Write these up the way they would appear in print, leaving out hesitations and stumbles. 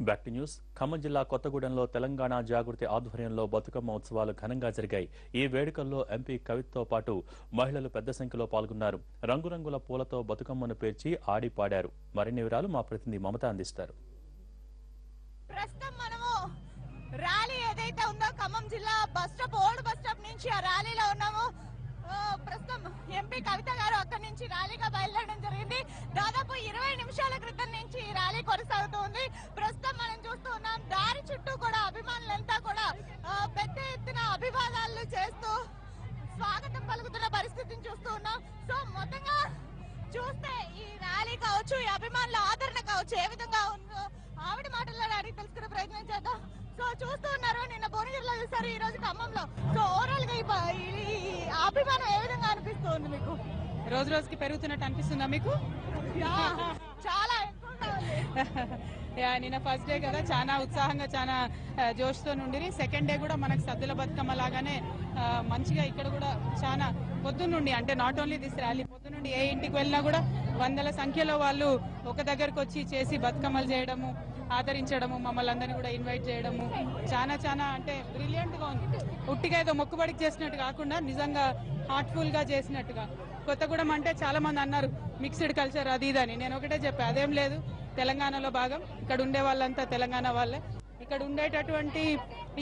Back to news. Khammam జిల్లా కొత్తగూడెంలో తెలంగాణ జాగృతి ఆధ్వర్యంలో బతుకమ్మ ఉత్సవాలు ఘనంగా జరిగాయి. ఈ వేడుకల్లో ఎంపీ కవితతో పాటు మహిళలు పెద్ద సంఖ్యలో పాల్గొన్నారు. రంగురంగుల పూలతో బతుకమ్మను పేర్చి ఆడి పాడారు. మరిన్ని వివరాలు మా ప్రతినిధి మమత అందిస్తారు. ర్యాలీ ఏదైతే ఉందో ఖమ్మం జిల్లా ఓల్డ్ బస్ స్టాప్ నుంచి ఆ ర్యాలీలో ఉన్నాము. ప్రస్తుతం ఎంపీ కవిత గారు అక్కడి నుంచి ర్యాలీగా బయలుదేరడం జరిగింది. దాదాపు 20 నిమిషాల క్రితం నుంచి ఈ ర్యాలీ కొనసాగుతుంది. ప్రస్తుతం మనం చూస్తూ ఉన్నాం, దారి చుట్టూ కూడా అభిమానులంతా కూడా పెద్ద ఎత్తున అభివాదాలు చేస్తూ స్వాగతం పలుకుతున్న పరిస్థితిని చూస్తూ ఉన్నాం. సో మొత్తంగా చూస్తే ఈ ర్యాలీ కావచ్చు, ఈ అభిమానుల ఆదరణ కావచ్చు ఏ విధంగా ఉందో ఆవిడ మాటల్లో అడిగి తెలుసుకునే ప్రయత్నం చేద్దాం. సో చూస్తూ ఉన్నారు, నిన్న భువనగిరిలో చూసారు, ఈ రోజు ఖమ్మంలో. సో ఓవరాల్ గా ఈ అభిమానం ఏ విధంగా అనిపిస్తుంది మీకు? రోజు రోజుకి పెరుగుతున్నట్టు అనిపిస్తుందా మీకు? చాలా ఎక్కువగా నిన్న ఫస్ట్ డే కదా, చాలా ఉత్సాహంగా చాలా జోష్తో నుండి. సెకండ్ డే కూడా మనకు సద్దుల బతుకమ్మ లాగానే మంచిగా ఇక్కడ కూడా చాలా పొద్దున్నుండి, అంటే నాట్ ఓన్లీ దిస్ ర్యాలీ, పొద్దున్నుండి ఏ ఇంటికి వెళ్ళినా కూడా వందల సంఖ్యలో వాళ్ళు ఒక దగ్గరకు వచ్చి చేసి బతుకమ్మలు చేయడము, ఆదరించడము, మమ్మల్ని అందరినీ కూడా ఇన్వైట్ చేయడము చాలా అంటే బ్రిలియంట్ గా ఉంది. ఉట్టిగా ఏదో మొక్కుబడికి చేసినట్టు కాకుండా నిజంగా హార్ట్ఫుల్ గా చేసినట్టుగా. కొత్తగూడెం అంటే చాలా మంది అన్నారు మిక్స్డ్ కల్చర్ అది ఇదని. నేను ఒకటే చెప్పా, అదేం లేదు, తెలంగాణలో భాగం. ఇక్కడ ఉండే వాళ్ళంతా తెలంగాణ వాళ్ళే. ఇక్కడ ఉండేటటువంటి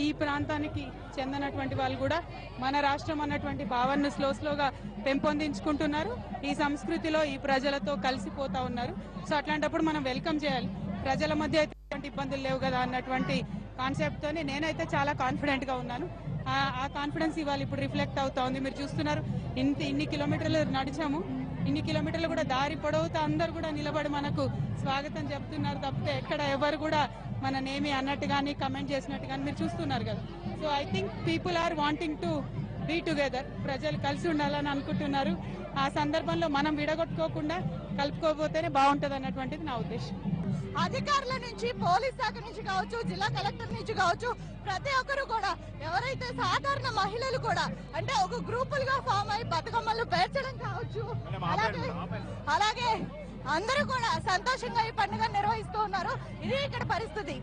ఈ ప్రాంతానికి చెందినటువంటి వాళ్ళు కూడా మన రాష్ట్రం అన్నటువంటి భావనను స్లోగా పెంపొందించుకుంటున్నారు. ఈ సంస్కృతిలో ఈ ప్రజలతో కలిసిపోతా ఉన్నారు. సో అట్లాంటప్పుడు మనం వెల్కమ్ చేయాలి. ప్రజల మధ్య అయితే ఎటువంటి ఇబ్బందులు లేవు కదా అన్నటువంటి కాన్సెప్ట్ తోనే నేనైతే చాలా కాన్ఫిడెంట్ గా ఉన్నాను. ఆ కాన్ఫిడెన్స్ ఇవాళ ఇప్పుడు రిఫ్లెక్ట్ అవుతా ఉంది. మీరు చూస్తున్నారు, ఇన్ని కిలోమీటర్లు నడిచాము, ఇన్ని కిలోమీటర్లు కూడా దారి పొడవుతా అందరు కూడా నిలబడి మనకు స్వాగతం చెప్తున్నారు తప్పితే ఎక్కడ ఎవరు కూడా మననేమి అన్నట్టు కానీ కమెంట్ చేసినట్టు కానీ మీరు చూస్తున్నారు కదా. So I think people are wanting to be together. ప్రజలు కలిసి ఉండాలని అనుకుంటున్నారు. ఆ సందర్భంలో మనం విడగొట్టుకోకుండా కలుపుకోకపోతేనే బాగుంటది అన్నటువంటిది నా ఉద్దేశం. అధికారుల నుంచి, పోలీస్ శాఖ నుంచి కావచ్చు, జిల్లా కలెక్టర్ నుంచి కావచ్చు, ప్రతి ఒక్కరు కూడా ఎవరైతే సాధారణ మహిళలు కూడా అంటే ఒక గ్రూపులుగా ఫామ్ అయి బతుకమ్మలు పేర్చడం కావచ్చు, అలాగే అందరూ కూడా సంతోషంగా ఈ పండుగ నిర్వహిస్తూ ఉన్నారు. ఇది ఇక్కడ పరిస్థితి.